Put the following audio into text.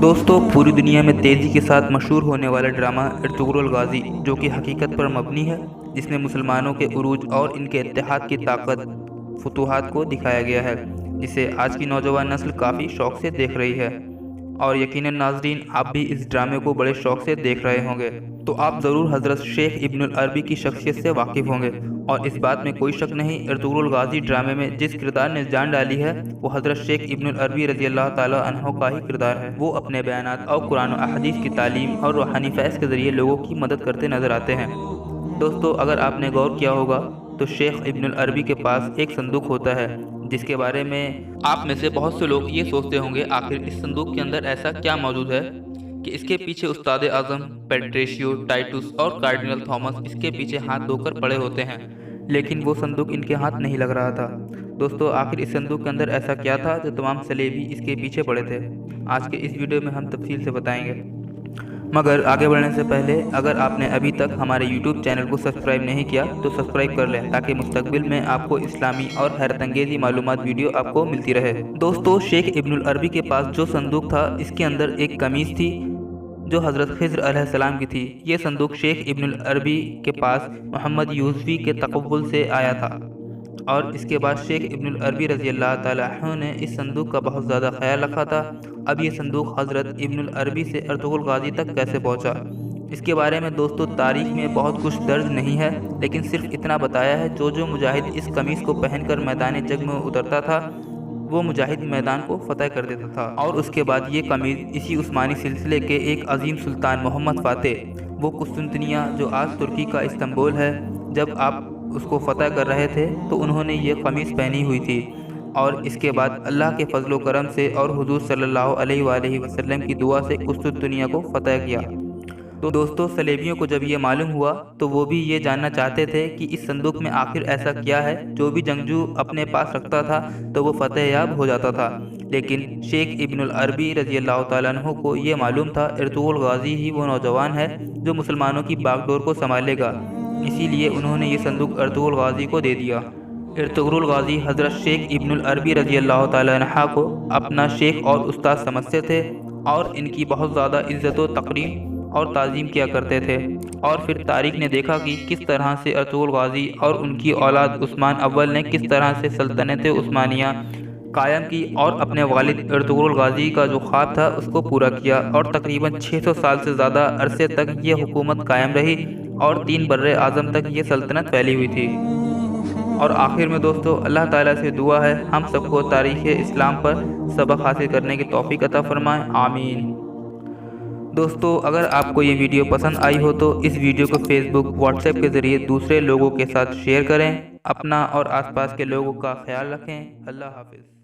दोस्तों, पूरी दुनिया में तेज़ी के साथ मशहूर होने वाला ड्रामा अर्तुगरुल गाज़ी, जो कि हकीकत पर मबनी है, जिसमें मुसलमानों के उरूज और इनके इत्तेहाद की ताकत फतूहात को दिखाया गया है, जिसे आज की नौजवान नस्ल काफ़ी शौक से देख रही है। और यकीनन नाजरीन, आप भी इस ड्रामे को बड़े शौक से देख रहे होंगे, तो आप ज़रूर हज़रत शेख इब्नुल अरबी की शख्सियत से वाकिफ़ होंगे। और इस बात में कोई शक नहीं, अर्तुगरुल गाज़ी ड्रामे में जिस किरदार ने जान डाली है वो हज़रत शेख इब्नुल अरबी रज़ी अल्लाह ताला अन्हो का ही किरदार है। वो अपने बयानात और कुरान और अहदीस की तालीम और रूहानी फैज़ के ज़रिए लोगों की मदद करते नज़र आते हैं। दोस्तों, अगर आपने गौर किया होगा तो शेख इब्नुल अरबी के पास एक संदूक होता है, जिसके बारे में आप में से बहुत से लोग ये सोचते होंगे आखिर इस संदूक के अंदर ऐसा क्या मौजूद है कि इसके पीछे उस्ताद आज़म पेट्रेशियो, टाइटुस और कार्डिनल थॉमस इसके पीछे हाथ धोकर पड़े होते हैं, लेकिन वो संदूक इनके हाथ नहीं लग रहा था। दोस्तों, आखिर इस संदूक के अंदर ऐसा क्या था जो तमाम सलेबी इसके पीछे पड़े थे? आज के इस वीडियो में हम तफसील से बताएंगे। मगर आगे बढ़ने से पहले, अगर आपने अभी तक हमारे YouTube चैनल को सब्सक्राइब नहीं किया तो सब्सक्राइब कर लें, ताकि मुस्तकबिल में आपको इस्लामी और हैरतअंगेज़ी मालूमात वीडियो आपको मिलती रहे। दोस्तों, शेख इब्नुल अरबी के पास जो संदूक था, इसके अंदर एक कमीज़ थी जो हज़रत खिज़्र अलैहिस्सलाम की थी। ये संदूक शेख इब्नुल अरबी के पास मोहम्मद यूसुफ़ी के तक़व्वुल से आया था, और इसके बाद शेख इब्नुल अरबी रज़ी अल्लाह ताला अन्हु ने इस संदूक का बहुत ज़्यादा ख्याल रखा था। अब ये संदूक हज़रत इब्नुल अरबी से अर्तुगरुल गाज़ी तक कैसे पहुंचा, इसके बारे में दोस्तों तारीख़ में बहुत कुछ दर्ज नहीं है, लेकिन सिर्फ इतना बताया है जो मुजाहिद इस कमीज़ को पहनकर मैदान जंग में उतरता था, वो मुजाहिद मैदान को फतह कर देता था। और उसके बाद ये कमीज़ इसी उस्मानी सिलसिले के एक अजीम सुल्तान मोहम्मद फ़ातेह, वो कुस्तुनतनिया जो आज तुर्की का इस्तांबुल है, जब आप उसको फतह कर रहे थे तो उन्होंने ये कमीज़ पहनी हुई थी। और इसके बाद अल्लाह के फजलो करम से और हुजूर सल्लल्लाहु अलैहि वसल्लम की दुआ से कुस्तुनतनिया को फतह किया। तो दोस्तों, सलेबियों को जब ये मालूम हुआ तो वो भी ये जानना चाहते थे कि इस संदूक में आखिर ऐसा क्या है जो भी जंगजू अपने पास रखता था तो वो फतह याब हो जाता था। लेकिन शेख इब्नुल अरबी रज़ी अल्लाह ताला अन्हु को ये मालूम था अर्तुगरुल गाज़ी ही वो नौजवान है जो मुसलमानों की बागडोर को संभालेगा, इसीलिए उन्होंने ये संदूक अर्तुगरुल गाज़ी को दे दिया। अर्तुगरुल गाज़ी हज़रत शेख इब्नुल अरबी रज़ी अल्लाह ताला अन्हा को अपना शेख और उस्ताद समझते थे, और इनकी बहुत ज़्यादा इज़्ज़त व तकरीम और ताज़ीम किया करते थे। और फिर तारीख़ ने देखा कि किस तरह से अर्तुगरुल गाज़ी और उनकी औलाद उस्मान अव्वल ने किस तरह से सल्तनत उस्मानिया कायम की और अपने वालिद अर्तुगरुल गाज़ी का जो ख्वाब था उसको पूरा किया, और तकरीबन 600 साल से ज़्यादा अरसे तक ये हुकूमत कायम रही और 3 बर्रे आज़म तक ये सल्तनत फैली हुई थी। और आखिर में दोस्तों, अल्लाह ताला से दुआ है हम सबको तारीख़ इस्लाम पर सबक हासिल करने की तौफ़ीक़ अता फ़रमाए, आमीन। दोस्तों, अगर आपको ये वीडियो पसंद आई हो तो इस वीडियो को फेसबुक, व्हाट्सएप के ज़रिए दूसरे लोगों के साथ शेयर करें। अपना और आसपास के लोगों का ख्याल रखें। अल्लाह हाफ़िज़।